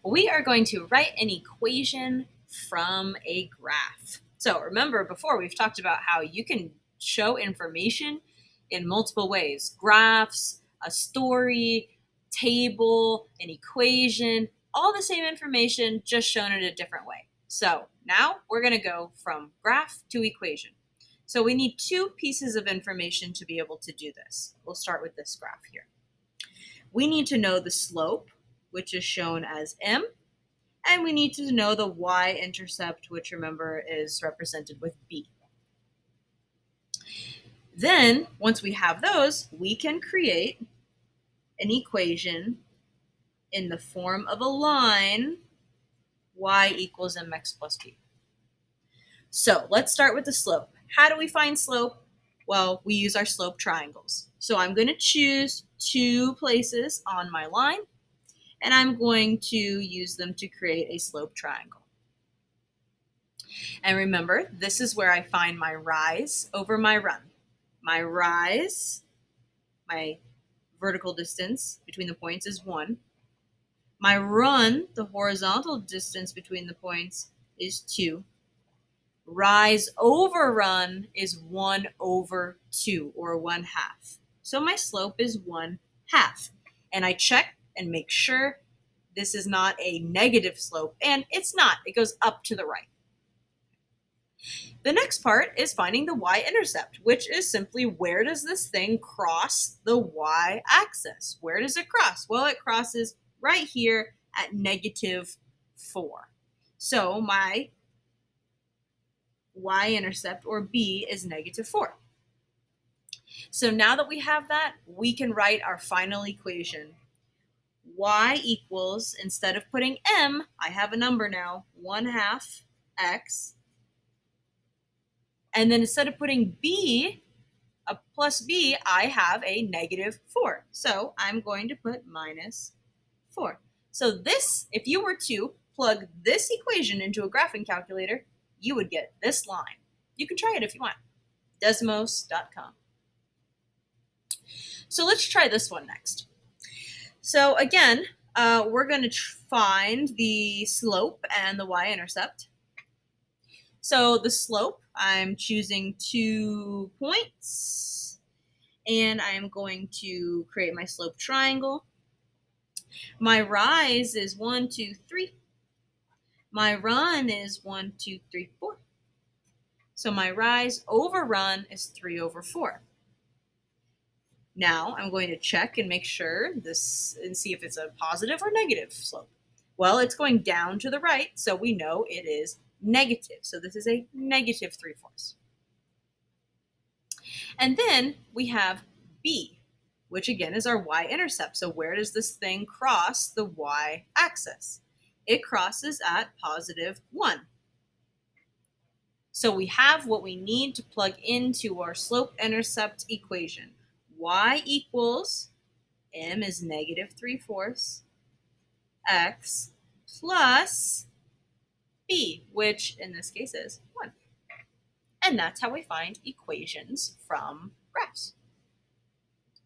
we are going to write an equation from a graph. So remember, before we've talked about how you can show information in multiple ways: graphs, a story, table, an equation, all the same information, just shown in a different way. So now we're going to go from graph to equation. So we need two pieces of information to be able to do this. We'll start with this graph here. We need to know the slope, which is shown as m, and we need to know the y-intercept, which remember is represented with b. Then, once we have those, we can create an equation in the form of a line, y equals mx plus b. So let's start with the slope. How do we find slope? Well, we use our slope triangles. So I'm going to choose two places on my line, and I'm going to use them to create a slope triangle. And remember, this is where I find my rise over my run. My rise, my vertical distance between the points, is 1. My run, the horizontal distance between the points, is 2. Rise over run is 1 over 2, or 1/2. So my slope is 1/2. And I check and make sure this is not a negative slope, and it's not. It goes up to the right. The next part is finding the y-intercept, which is simply, where does this thing cross the y-axis? Where does it cross? Well, it crosses right here at -4. So my y-intercept, or b, is -4. So now that we have that, we can write our final equation. Y equals, instead of putting m, I have a number now, 1/2 x. And then instead of putting b, a plus b, I have a -4. So I'm going to put -4. So this, if you were to plug this equation into a graphing calculator, you would get this line. You can try it if you want. Desmos.com. So let's try this one next. So again, we're going to find the slope and the y-intercept. So the slope, I'm choosing 2 points, and I'm going to create my slope triangle. My rise is 1, 2, 3. My run is 1, 2, 3, 4. So my rise over run is 3 over 4. Now I'm going to check and make sure this and see if it's a positive or negative slope. Well, it's going down to the right, so we know it is negative. So this is a -3/4. And then we have b, which again is our y-intercept. So where does this thing cross the y-axis? It crosses at +1. So we have what we need to plug into our slope-intercept equation. Y equals, m is -3/4 x plus b, which in this case is 1. And that's how we find equations from graphs.